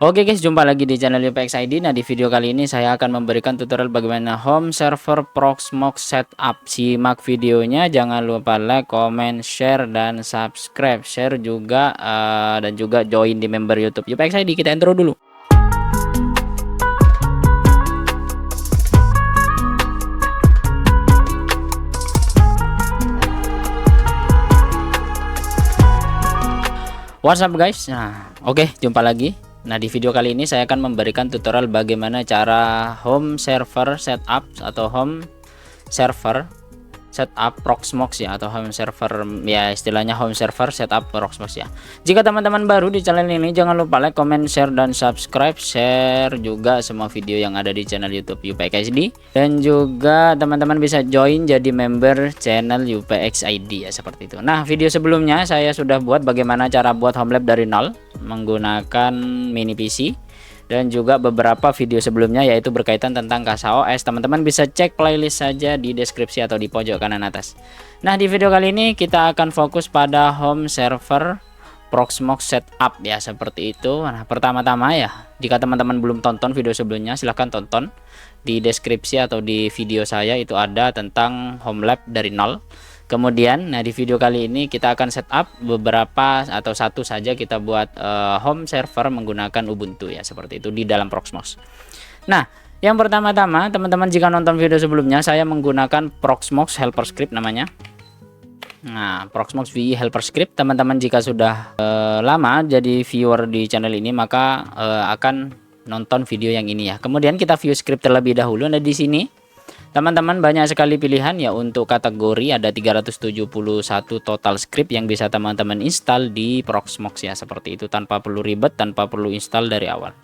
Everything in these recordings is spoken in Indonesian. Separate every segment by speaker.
Speaker 1: Oke guys, jumpa lagi di channel UPX ID. Nah, di video kali ini saya akan memberikan tutorial bagaimana home server Proxmox setup. Simak videonya, jangan lupa like, comment, share, dan subscribe. Share juga dan juga join di member YouTube UPX ID. Kita intro dulu. What's up guys? Nah, oke, jumpa lagi. Nah, di video kali ini saya akan memberikan tutorial bagaimana cara home server setup atau home server setup Proxmox ya, atau home server ya, istilahnya home server setup Proxmox ya. Jika teman-teman baru di channel ini, jangan lupa like, comment, share, dan subscribe. Share juga semua video yang ada di channel YouTube UPX ID, dan juga teman-teman bisa join jadi member channel UPX ID ya, seperti itu. Nah, video sebelumnya saya sudah buat bagaimana cara buat home lab dari nol menggunakan mini PC, dan juga beberapa video sebelumnya yaitu berkaitan tentang KSOS. Teman-teman bisa cek playlist saja di deskripsi atau di pojok kanan atas. Nah, di video kali ini kita akan fokus pada home server Proxmox setup ya, seperti itu. Nah, pertama-tama ya, jika teman-teman belum tonton video sebelumnya, silahkan tonton di deskripsi atau di video saya, itu ada tentang home lab dari nol. Kemudian, nah, di video kali ini kita akan setup beberapa atau satu saja kita buat home server menggunakan Ubuntu ya, seperti itu di dalam Proxmox. Nah, yang pertama-tama teman-teman jika nonton video sebelumnya, saya menggunakan Proxmox Helper Script namanya. Nah, Proxmox VE Helper Script, teman-teman jika sudah lama jadi viewer di channel ini, maka akan nonton video yang ini ya. Kemudian kita view script terlebih dahulu. Nah, di sini teman-teman banyak sekali pilihan ya untuk kategori, ada 371 total script yang bisa teman-teman install di Proxmox ya, seperti itu, tanpa perlu ribet, tanpa perlu install dari awal.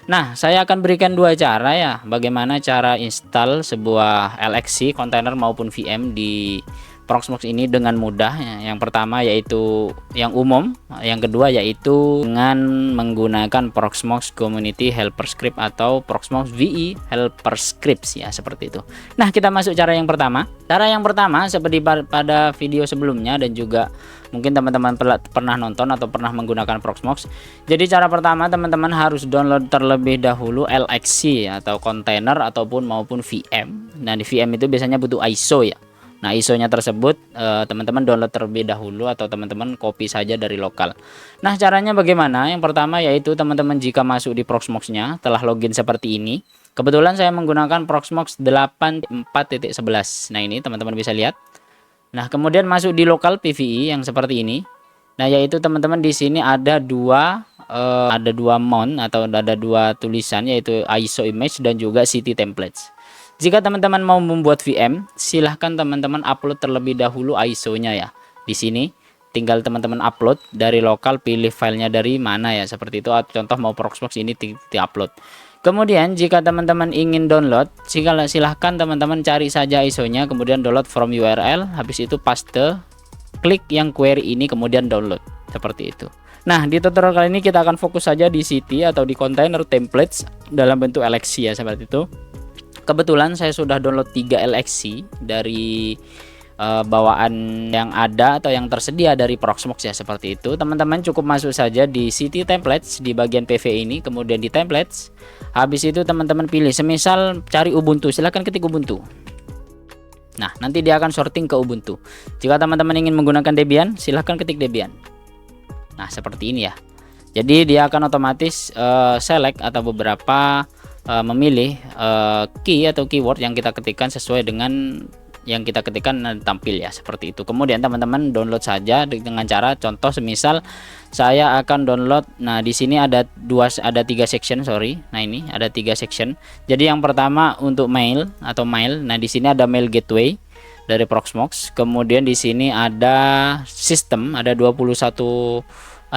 Speaker 1: Nah, saya akan berikan dua cara ya, bagaimana cara install sebuah LXC container maupun VM di Proxmox ini dengan mudah ya. Yang pertama yaitu yang umum, yang kedua yaitu dengan menggunakan Proxmox Community Helper Script atau Proxmox VE Helper Scripts ya, seperti itu. Nah, kita masuk cara yang pertama. Cara yang pertama seperti pada video sebelumnya, dan juga mungkin teman-teman pernah nonton atau pernah menggunakan Proxmox. Jadi cara pertama, teman-teman harus download terlebih dahulu LXC atau container ataupun maupun VM. Nah, di VM itu biasanya butuh ISO ya. Nah, ISO-nya tersebut teman-teman download terlebih dahulu atau teman-teman copy saja dari lokal. Nah, caranya bagaimana? Yang pertama yaitu teman-teman jika masuk di Proxmox-nya telah login seperti ini. Kebetulan saya menggunakan Proxmox 84.11. Nah, ini teman-teman bisa lihat. Nah, kemudian masuk di lokal PVE yang seperti ini. Nah, yaitu teman-teman di sini ada dua mount atau ada dua tulisan, yaitu ISO image dan juga city templates. Jika teman-teman mau membuat VM, silahkan teman-teman upload terlebih dahulu ISO-nya ya. Di sini tinggal teman-teman upload dari lokal, pilih filenya dari mana ya, seperti itu. Contoh mau Proxmox ini di-upload. Kemudian jika teman-teman ingin download, silahkan teman-teman cari saja ISO-nya, kemudian download from URL, habis itu paste, klik yang query ini, kemudian download, seperti itu. Nah, di tutorial kali ini kita akan fokus saja di city atau di container templates dalam bentuk LXC ya, seperti itu. Kebetulan saya sudah download 3 LXC dari bawaan yang ada atau yang tersedia dari Proxmox ya, seperti itu. Teman-teman cukup masuk saja di city templates di bagian PV ini, kemudian di templates. Habis itu teman-teman pilih, semisal cari Ubuntu, silahkan ketik Ubuntu. Nah, nanti dia akan sorting ke Ubuntu. Jika teman-teman ingin menggunakan Debian, silahkan ketik Debian. Nah, seperti ini ya. Jadi dia akan otomatis select atau beberapa memilih key atau keyword yang kita ketikkan sesuai dengan yang kita ketikkan tampil ya, seperti itu. Kemudian teman-teman download saja dengan cara, contoh semisal saya akan download. Nah, di sini ada 3 section, sorry. Nah, ini ada 3 section. Jadi yang pertama untuk mail atau mail. Nah, di sini ada mail gateway dari Proxmox. Kemudian di sini ada sistem, ada 21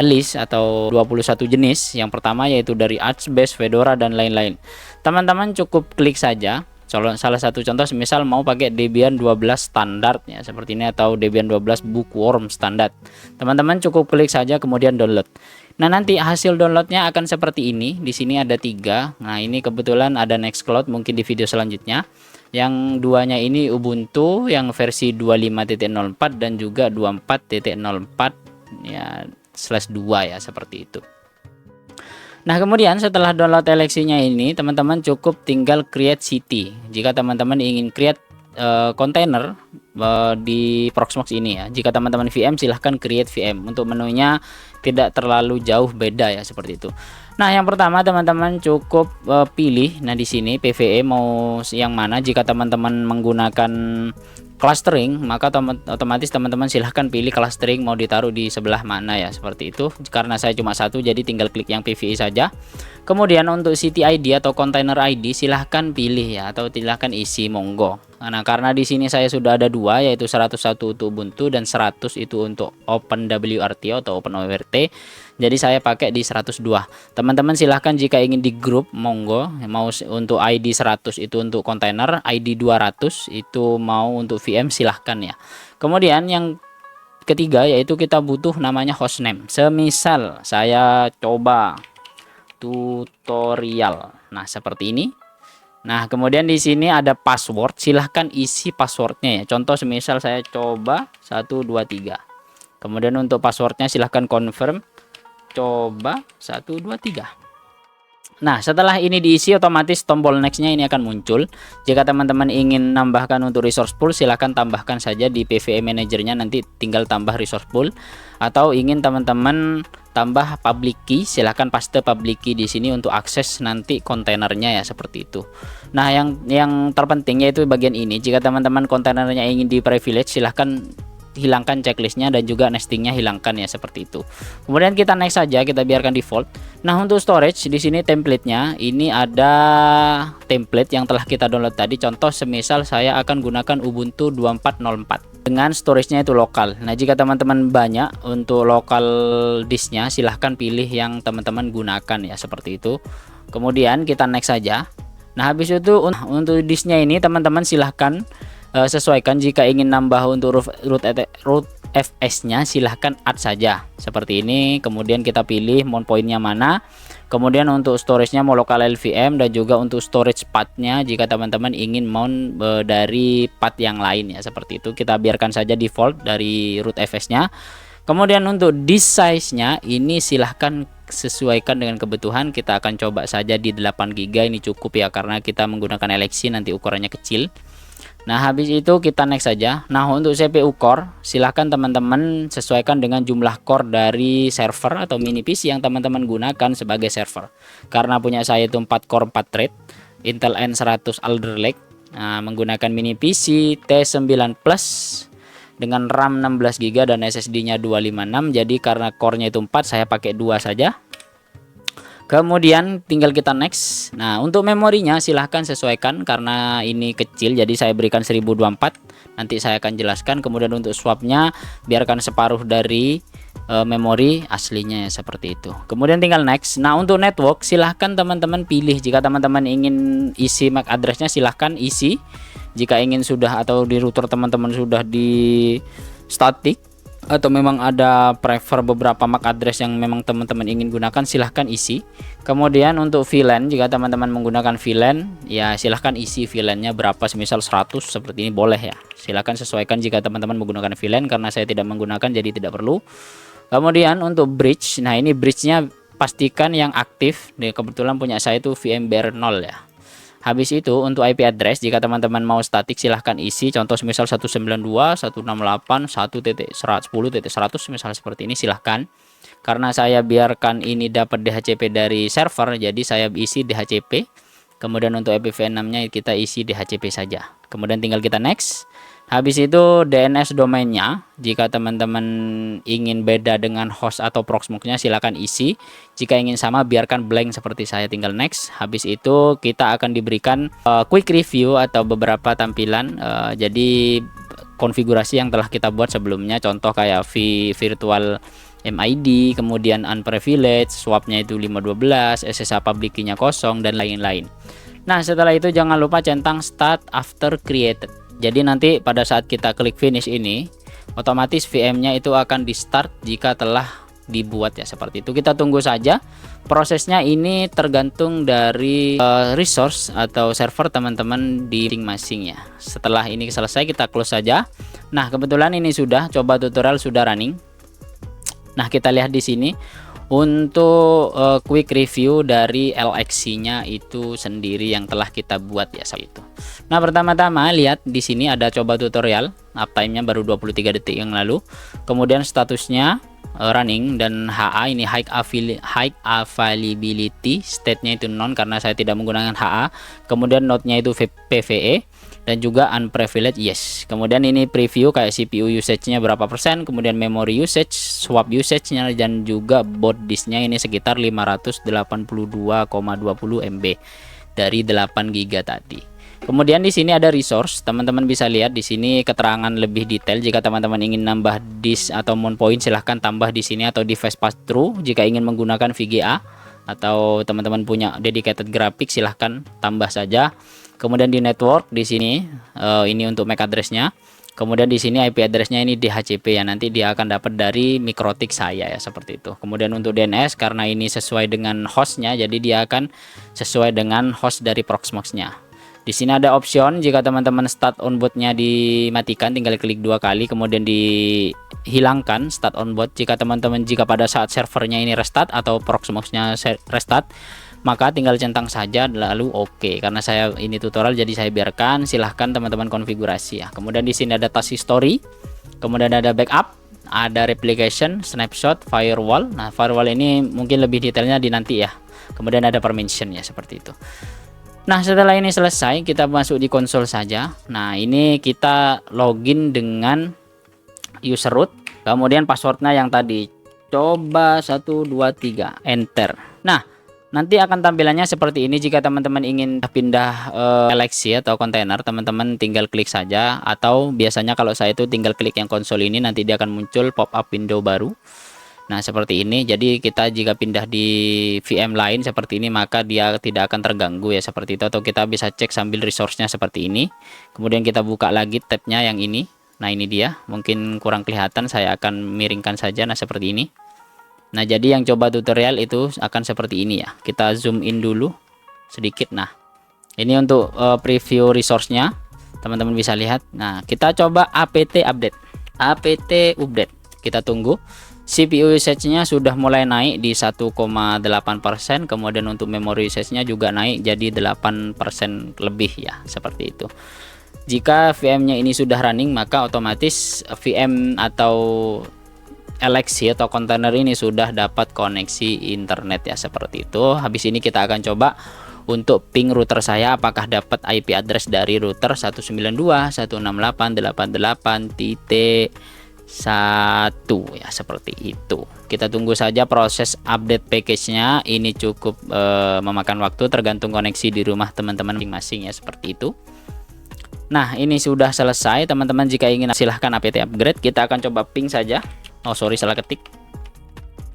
Speaker 1: list atau 21 jenis. Yang pertama yaitu dari Arch Base, Fedora, dan lain-lain. Teman-teman cukup klik saja. Salah satu contoh misal mau pakai Debian 12 standar ya, seperti ini, atau Debian 12 Bookworm standar. Teman-teman cukup klik saja kemudian download. Nah, nanti hasil downloadnya akan seperti ini. Di sini ada 3. Nah, ini kebetulan ada Nextcloud, mungkin di video selanjutnya. Yang duanya ini Ubuntu yang versi 25.04 dan juga 24.04 ya /2 ya, seperti itu. Nah, kemudian setelah download LXC-nya ini, teman-teman cukup tinggal create city. Jika teman-teman ingin create kontainer di Proxmox ini ya. Jika teman-teman VM, silahkan create VM. Untuk menunya tidak terlalu jauh beda ya, seperti itu. Nah, yang pertama teman-teman cukup pilih. Nah, di sini PVE mau yang mana. Jika teman-teman menggunakan clustering, maka otomatis teman-teman silahkan pilih clustering mau ditaruh di sebelah mana ya, seperti itu. Karena saya cuma satu, jadi tinggal klik yang PVE saja. Kemudian untuk city ID atau container ID silahkan pilih ya, atau silahkan isi monggo. Nah, karena di sini saya sudah ada dua, yaitu 101 untuk Ubuntu dan 100 itu untuk OpenWRT atau OpenWRT. Jadi saya pakai di 102. Teman-teman silahkan jika ingin di grup monggo, mau untuk ID 100 itu untuk kontainer, ID 200 itu mau untuk VM silahkan ya. Kemudian yang ketiga yaitu kita butuh namanya hostname. Semisal saya coba tutorial. Nah, seperti ini. Nah, kemudian di sini ada password, silahkan isi passwordnya ya. Contoh semisal saya coba 123. Kemudian untuk passwordnya silahkan confirm coba 123. Nah, setelah ini diisi, otomatis tombol nextnya ini akan muncul. Jika teman-teman ingin nambahkan untuk resource pool, silahkan tambahkan saja di PVE manajernya, nanti tinggal tambah resource pool. Atau ingin teman-teman tambah public key, silahkan paste public key di sini untuk akses nanti kontainernya ya, seperti itu. Nah, yang terpenting yaitu bagian ini. Jika teman-teman kontainernya ingin di privilege, silahkan hilangkan checklistnya dan juga nestingnya hilangkan ya, seperti itu. Kemudian kita next saja, kita biarkan default. Nah, untuk storage di sini templatenya ini ada template yang telah kita download tadi. Contoh semisal saya akan gunakan Ubuntu 2404 dengan storage-nya itu lokal. Nah, jika teman-teman banyak untuk lokal disknya, silahkan pilih yang teman-teman gunakan ya, seperti itu. Kemudian kita next saja. Nah, habis itu untuk disknya ini teman-teman silahkan sesuaikan. Jika ingin nambah untuk root FS-nya silahkan add saja seperti ini. Kemudian kita pilih mount point-nya mana. Kemudian untuk storage-nya mau local LVM, dan juga untuk storage path-nya jika teman-teman ingin mount dari path yang lain ya, seperti itu. Kita biarkan saja default dari root FS-nya. Kemudian untuk disk size-nya ini silahkan sesuaikan dengan kebutuhan. Kita akan coba saja di 8 GB, ini cukup ya, karena kita menggunakan LXC nanti ukurannya kecil. Nah, habis itu kita next saja. Nah, untuk CPU core silahkan teman-teman sesuaikan dengan jumlah core dari server atau mini PC yang teman-teman gunakan sebagai server. Karena punya saya itu 4 core 4 thread Intel N100 Alder Lake. Nah, menggunakan mini PC T9 Plus dengan RAM 16 GB dan SSD-nya 256. Jadi karena core-nya itu 4, saya pakai 2 saja. Kemudian tinggal kita next. Nah, untuk memorinya silahkan sesuaikan karena ini kecil, jadi saya berikan 1024. Nanti saya akan jelaskan. Kemudian untuk swapnya biarkan separuh dari memori aslinya ya, seperti itu. Kemudian tinggal next. Nah, untuk network silahkan teman-teman pilih. Jika teman-teman ingin isi MAC address-nya silahkan isi. Jika ingin sudah atau di router teman-teman sudah di static atau memang ada prefer beberapa MAC address yang memang teman-teman ingin gunakan, silahkan isi. Kemudian untuk VLAN, jika teman-teman menggunakan VLAN ya silahkan isi VLAN-nya berapa, semisal 100 seperti ini boleh ya. Silahkan sesuaikan jika teman-teman menggunakan VLAN, karena saya tidak menggunakan jadi tidak perlu. Kemudian untuk bridge, nah ini bridge-nya pastikan yang aktif. Kebetulan punya saya itu VMware 0 ya. Habis itu untuk IP address, jika teman-teman mau statik silahkan isi. Contoh misal 192.168.1.10.100 misal seperti ini, silahkan. Karena saya biarkan ini dapat DHCP dari server, jadi saya isi DHCP. Kemudian untuk IPv6 nya kita isi DHCP saja. Kemudian tinggal kita next. Habis itu DNS domainnya, jika teman-teman ingin beda dengan host atau proxmox-nya silahkan isi. Jika ingin sama biarkan blank seperti saya, tinggal next. Habis itu kita akan diberikan quick review atau beberapa tampilan. Jadi konfigurasi yang telah kita buat sebelumnya, contoh kayak virtual MID, kemudian unprivileged, swapnya itu 512, SSH public key-nya kosong, dan lain-lain. Nah, setelah itu jangan lupa centang start after created. Jadi nanti pada saat kita klik finish ini, otomatis VM-nya itu akan di start jika telah dibuat ya, seperti itu. Kita tunggu saja. Prosesnya ini tergantung dari resource atau server teman-teman di masing-masing ya. Setelah ini selesai kita close saja. Nah, kebetulan ini sudah coba tutorial sudah running. Nah, kita lihat di sini untuk quick review dari LXC-nya itu sendiri yang telah kita buat ya seperti itu. Nah, pertama-tama lihat di sini ada coba tutorial, uptime-nya baru 23 detik yang lalu. Kemudian statusnya running, dan HA ini high availability, state-nya itu non karena saya tidak menggunakan HA. Kemudian node-nya itu PVE dan juga unprivileged yes. Kemudian ini preview kayak CPU usage-nya berapa persen, kemudian memory usage, swap usage-nya, dan juga board disk-nya ini sekitar 582,20 MB dari 8 GB tadi. Kemudian di sini ada resource, teman-teman bisa lihat di sini keterangan lebih detail. Jika teman-teman ingin nambah disk atau mount point, silahkan tambah di sini, atau device pass through. Jika ingin menggunakan VGA atau teman-teman punya dedicated graphic, silahkan tambah saja. Kemudian di network di sini ini untuk MAC address-nya. Kemudian di sini IP address-nya ini DHCP ya, nanti dia akan dapat dari Mikrotik saya ya, seperti itu. Kemudian untuk DNS karena ini sesuai dengan host-nya, jadi dia akan sesuai dengan host dari Proxmox-nya. Di sini ada option, jika teman-teman start on board-nya dimatikan, tinggal klik 2 kali, kemudian dihilangkan start on board. Jika pada saat servernya ini restart atau Proxmox-nya restart, maka tinggal centang saja lalu oke. Karena saya ini tutorial jadi saya biarkan, silahkan teman-teman konfigurasi ya. Kemudian di sini ada task history, kemudian ada backup, ada replication, snapshot, firewall. Nah, firewall ini mungkin lebih detailnya di nanti ya. Kemudian ada permission ya, seperti itu. Nah, setelah ini selesai, kita masuk di konsol saja. Nah, ini kita login dengan user root, kemudian passwordnya yang tadi, coba 123 enter. Nah, nanti akan tampilannya seperti ini. Jika teman-teman ingin pindah LXC atau kontainer, teman-teman tinggal klik saja, atau biasanya kalau saya itu tinggal klik yang konsol ini, nanti dia akan muncul pop up window baru. Nah, seperti ini. Jadi kita jika pindah di VM lain seperti ini, maka dia tidak akan terganggu ya, seperti itu. Atau kita bisa cek sambil resource-nya seperti ini. Kemudian kita buka lagi tab-nya yang ini. Nah, ini dia. Mungkin kurang kelihatan, saya akan miringkan saja. Nah, seperti ini. Nah, jadi yang coba tutorial itu akan seperti ini ya. Kita zoom in dulu sedikit. Nah, ini untuk preview resource-nya. Teman-teman bisa lihat. Nah, kita coba apt update. Apt update. Kita tunggu. CPU usage-nya sudah mulai naik di 1,8%, kemudian untuk memory usage-nya juga naik jadi 8% lebih ya, seperti itu. Jika VM-nya ini sudah running, maka otomatis VM atau LXC atau kontainer ini sudah dapat koneksi internet ya, seperti itu. Habis ini kita akan coba untuk ping router saya apakah dapat IP address dari router 192.168.1 ya, seperti itu. Kita tunggu saja proses update package-nya. Ini cukup memakan waktu tergantung koneksi di rumah teman-teman masing-masing ya, seperti itu. Nah, ini sudah selesai teman-teman. Jika ingin silahkan apt upgrade. Kita akan coba ping saja. Oh sorry, salah ketik.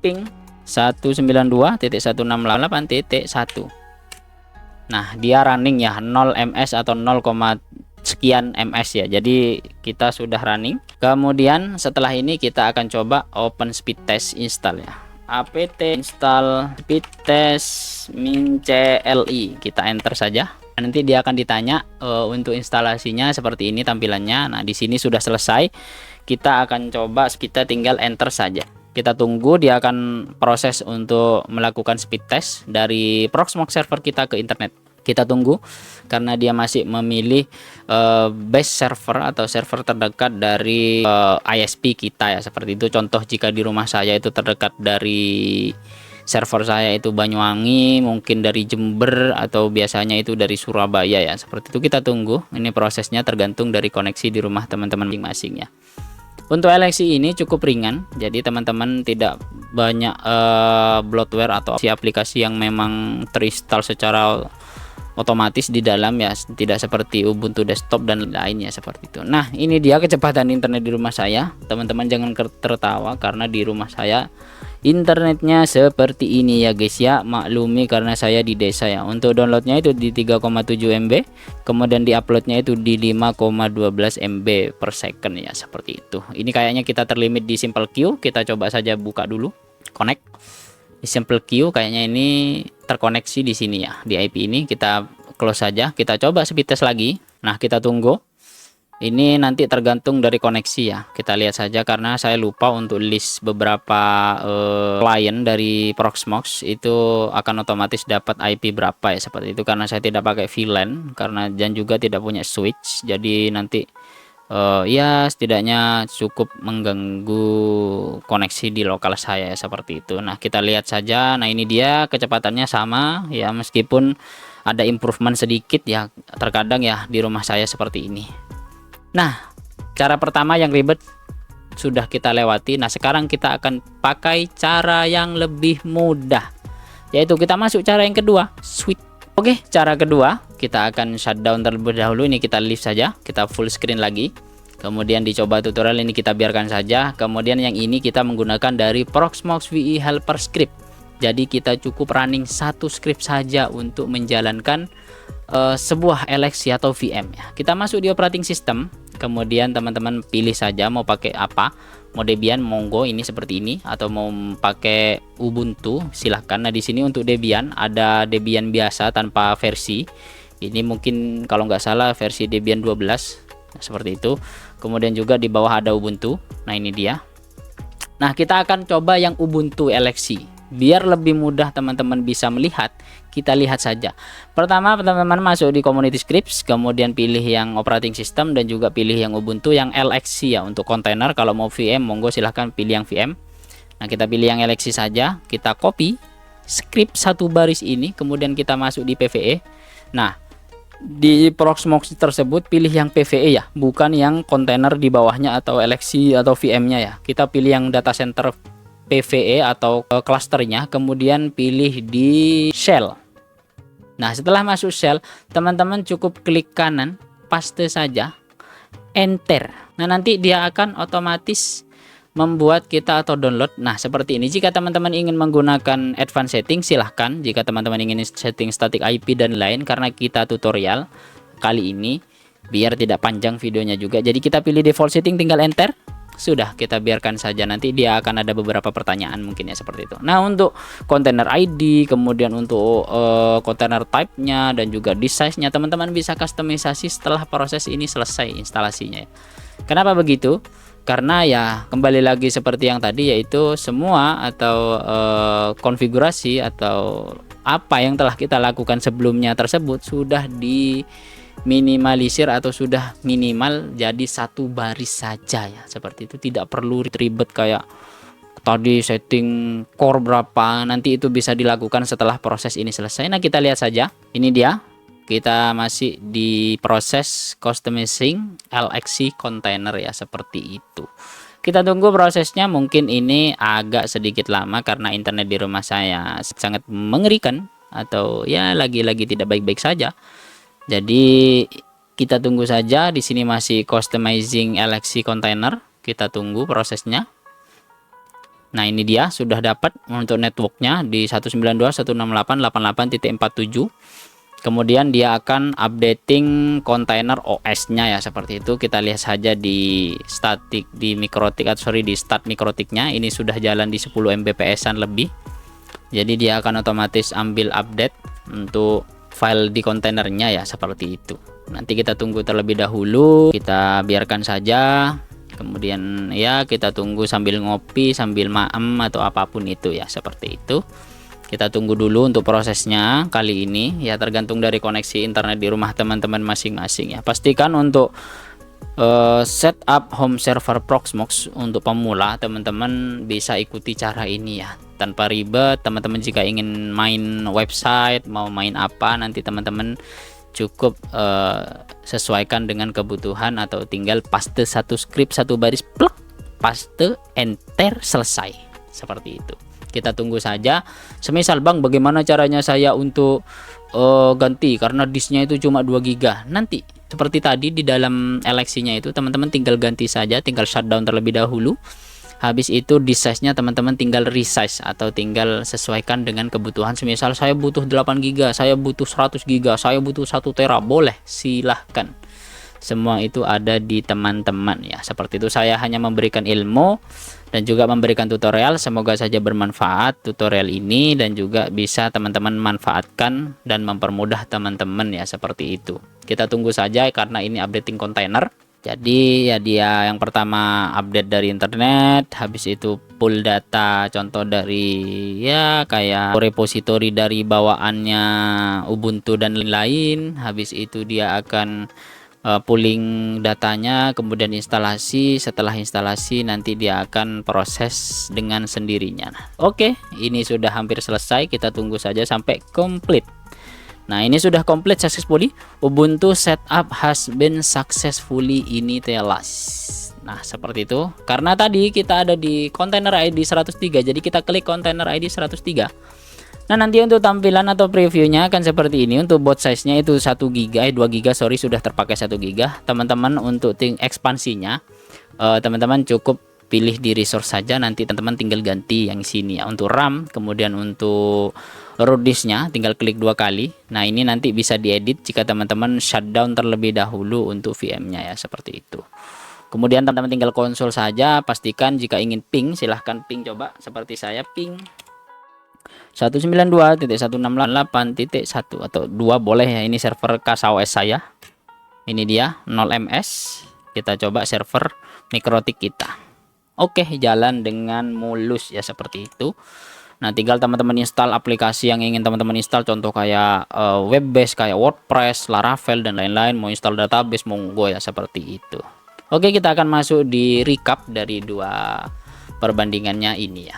Speaker 1: Ping 192.168.1. Nah, dia running ya, 0 ms atau 0, sekian ms ya. Jadi kita sudah running. Kemudian setelah ini kita akan coba open speed test install ya. apt install speed test min-cli. Kita enter saja. Nanti dia akan ditanya untuk instalasinya seperti ini tampilannya. Nah, di sini sudah selesai. Kita akan coba, kita tinggal enter saja. Kita tunggu, dia akan proses untuk melakukan speed test dari Proxmox server kita ke internet. Kita tunggu karena dia masih memilih base server atau server terdekat dari ISP kita ya, seperti itu. Contoh jika di rumah saya itu terdekat dari server saya itu Banyuwangi, mungkin dari Jember, atau biasanya itu dari Surabaya ya, seperti itu. Kita tunggu, ini prosesnya tergantung dari koneksi di rumah teman-teman masing-masing ya. Untuk LXC ini cukup ringan, jadi teman-teman tidak banyak bloatware atau aplikasi yang memang terinstall secara otomatis di dalam ya, tidak seperti Ubuntu desktop dan lainnya seperti itu. Nah, ini dia kecepatan internet di rumah saya. Teman-teman jangan tertawa karena di rumah saya internetnya seperti ini ya guys ya, maklumi karena saya di desa ya. Untuk downloadnya itu di 3,7 MB, kemudian di uploadnya itu di 5,12 MB per second ya, seperti itu. Ini kayaknya kita terlimit di Simple Queue. Kita coba saja buka dulu, connect di Simple Queue. Kayaknya ini terkoneksi di sini ya, di IP ini. Kita close saja, kita coba speed test lagi. Nah, kita tunggu. Ini nanti tergantung dari koneksi ya. Kita lihat saja karena saya lupa untuk list beberapa klien dari Proxmox itu akan otomatis dapat IP berapa ya seperti itu, karena saya tidak pakai VLAN karena dan juga tidak punya switch. Jadi nanti ya setidaknya cukup mengganggu koneksi di lokal saya ya, seperti itu. Nah, kita lihat saja. Nah, ini dia kecepatannya sama ya, meskipun ada improvement sedikit ya terkadang ya di rumah saya seperti ini. Nah, cara pertama yang ribet sudah kita lewati. Nah, sekarang kita akan pakai cara yang lebih mudah, yaitu kita masuk cara yang kedua, switch. Oke, cara kedua kita akan shutdown terlebih dahulu. Ini kita leave saja, kita full screen lagi. Kemudian dicoba tutorial ini kita biarkan saja. Kemudian yang ini kita menggunakan dari Proxmox VE Helper Script. Jadi kita cukup running satu script saja untuk menjalankan sebuah LXC atau VM ya. Kita masuk di operating system, kemudian teman-teman pilih saja mau pakai apa, mau Debian monggo ini seperti ini, atau mau pakai Ubuntu silahkan. Nah, di sini untuk Debian ada Debian biasa tanpa versi, ini mungkin kalau nggak salah versi Debian 12 nah, seperti itu. Kemudian juga di bawah ada Ubuntu. Nah, ini dia. Nah, kita akan coba yang Ubuntu LXC. Biar lebih mudah teman-teman bisa melihat, kita lihat saja. Pertama, teman-teman masuk di Community Scripts, kemudian pilih yang operating system dan juga pilih yang Ubuntu yang LXC ya untuk kontainer. Kalau mau VM, monggo silahkan pilih yang VM. Nah, kita pilih yang LXC saja, kita copy script satu baris ini, kemudian kita masuk di PVE. Nah, di Proxmox tersebut pilih yang PVE ya, bukan yang kontainer di bawahnya atau LXC atau VM-nya ya. Kita pilih yang data center PVE atau klasternya, kemudian pilih di shell. Nah, setelah masuk shell, teman-teman cukup klik kanan, paste saja, enter. Nah, nanti dia akan otomatis membuat kita atau download. Nah, seperti ini. Jika teman-teman ingin menggunakan advanced setting, silahkan. Jika teman-teman ingin setting static IP dan lain, karena kita tutorial kali ini biar tidak panjang videonya juga, jadi kita pilih default setting, tinggal enter. Sudah, kita biarkan saja, nanti dia akan ada beberapa pertanyaan mungkin ya seperti itu. Nah, untuk container ID, kemudian untuk container type-nya dan juga di size-nya, teman-teman bisa kustomisasi setelah proses ini selesai instalasinya ya. Kenapa begitu? Karena ya kembali lagi seperti yang tadi, yaitu semua atau konfigurasi atau apa yang telah kita lakukan sebelumnya tersebut sudah di minimalisir atau sudah minimal jadi satu baris saja ya, seperti itu. Tidak perlu ribet kayak tadi setting core berapa, nanti itu bisa dilakukan setelah proses ini selesai. Nah, kita lihat saja, ini dia, kita masih di proses customizing LXC container ya, seperti itu. Kita tunggu prosesnya, mungkin ini agak sedikit lama karena internet di rumah saya sangat mengerikan atau ya lagi-lagi tidak baik-baik saja. Jadi kita tunggu saja. Di sini masih customizing LXC container. Kita tunggu prosesnya. Nah, ini dia sudah dapat untuk networknya di 192.168.88.47. Kemudian dia akan updating container OS-nya ya, seperti itu. Kita lihat saja di static di mikrotik atau di stat mikrotiknya ini sudah jalan di 10 Mbps-an lebih. Jadi dia akan otomatis ambil update untuk file di kontainernya ya, seperti itu. Nanti kita tunggu terlebih dahulu, kita biarkan saja. Kemudian ya kita tunggu sambil ngopi, sambil maem atau apapun itu ya, seperti itu. Kita tunggu dulu untuk prosesnya kali ini ya, tergantung dari koneksi internet di rumah teman-teman masing-masing ya. Pastikan untuk setup home server Proxmox untuk pemula, teman-teman bisa ikuti cara ini ya, tanpa ribet. Teman-teman jika ingin main website, mau main apa, nanti teman-teman cukup sesuaikan dengan kebutuhan atau tinggal paste satu script satu baris, plek, paste, enter, selesai, seperti itu. Kita tunggu saja. Semisal, Bang, bagaimana caranya saya untuk ganti karena disknya itu cuma 2 GB. Nanti seperti tadi di dalam LXC-nya itu teman-teman tinggal ganti saja, tinggal shutdown terlebih dahulu. Habis itu di size-nya teman-teman tinggal resize atau tinggal sesuaikan dengan kebutuhan. Semisal saya butuh 8 GB, saya butuh 100 GB, saya butuh 1 tera, boleh, silahkan. Semua itu ada di teman-teman ya, seperti itu. Saya hanya memberikan ilmu dan juga memberikan tutorial. Semoga saja bermanfaat tutorial ini dan juga bisa teman-teman manfaatkan dan mempermudah teman-teman ya, seperti itu. Kita tunggu saja karena ini updating kontainer. Jadi ya dia yang pertama update dari internet, habis itu pull data contoh dari ya kayak repository dari bawaannya Ubuntu dan lain-lain. Habis itu dia akan pooling datanya, kemudian instalasi. Setelah instalasi nanti dia akan proses dengan sendirinya. Oke, ini sudah hampir selesai, kita tunggu saja sampai komplit. Nah, ini sudah komplit successfully. Ubuntu setup has been successfully initialized. Nah, seperti itu. Karena tadi kita ada di container ID 103, jadi kita klik container ID 103. Nah, nanti untuk tampilan atau previewnya akan seperti ini. Untuk boot size-nya itu 1 GB, 2 GB, sorry, sudah terpakai 1 GB. Teman-teman untuk ekspansinya, teman-teman cukup pilih di resource saja, nanti teman-teman tinggal ganti yang sini ya. Untuk RAM, kemudian untuk root disknya tinggal klik 2 kali. Nah, ini nanti bisa diedit jika teman-teman shutdown terlebih dahulu untuk VM-nya ya, seperti itu. Kemudian teman-teman tinggal konsol saja, pastikan jika ingin ping silahkan ping, coba seperti saya ping 192.168.1 atau 2 boleh ya, ini server CasaOS saya. Ini dia 0 ms. Kita coba server Mikrotik kita. Oke, jalan dengan mulus ya, seperti itu. Nah, tinggal teman-teman install aplikasi yang ingin teman-teman install, contoh kayak web base kayak WordPress, Laravel dan lain-lain. Mau install database monggo ya, seperti itu. Oke, kita akan masuk di recap dari dua perbandingannya ini ya.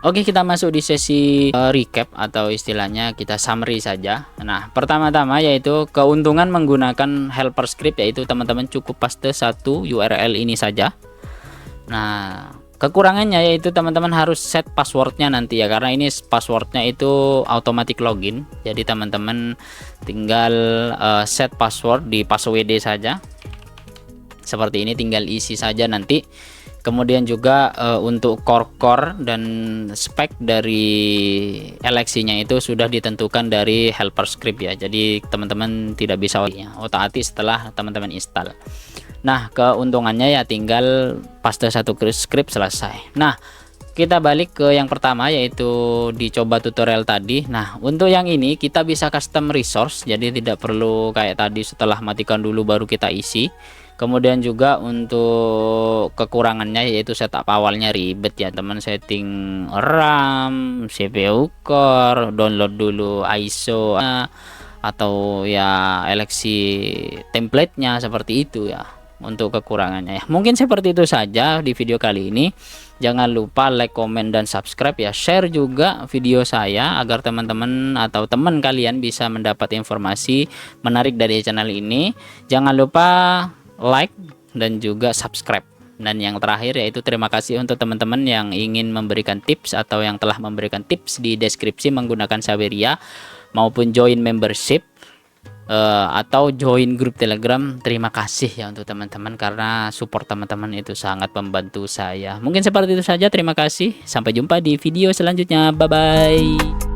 Speaker 1: Oke, kita masuk di sesi recap atau istilahnya kita summary saja. Nah, pertama-tama yaitu keuntungan menggunakan helper script, yaitu teman-teman cukup paste satu URL ini saja. Nah, kekurangannya yaitu teman-teman harus set passwordnya nanti ya, karena ini passwordnya itu automatic login. Jadi teman-teman tinggal set password di passwd saja. Seperti ini, tinggal isi saja nanti. Kemudian juga untuk core dan spek dari LXC-nya itu sudah ditentukan dari helper script ya. Jadi teman-teman tidak bisa otak-atik setelah teman-teman install. Nah, keuntungannya ya tinggal paste satu script selesai. Nah, kita balik ke yang pertama yaitu dicoba tutorial tadi. Nah, untuk yang ini kita bisa custom resource, jadi tidak perlu kayak tadi setelah matikan dulu baru kita isi. Kemudian juga untuk kekurangannya yaitu setup awalnya ribet ya teman, setting RAM, CPU core, download dulu ISO atau ya LXC template-nya, seperti itu ya untuk kekurangannya ya. Mungkin seperti itu saja di video kali ini. Jangan lupa like, comment, dan subscribe ya. Share juga video saya agar teman-teman atau teman kalian bisa mendapat informasi menarik dari channel ini. Jangan lupa like dan juga subscribe. Dan yang terakhir yaitu terima kasih untuk teman-teman yang ingin memberikan tips atau yang telah memberikan tips di deskripsi menggunakan Saweria maupun join membership atau join grup Telegram. Terima kasih ya untuk teman-teman, karena support teman-teman itu sangat membantu saya. Mungkin seperti itu saja, terima kasih, sampai jumpa di video selanjutnya, bye bye.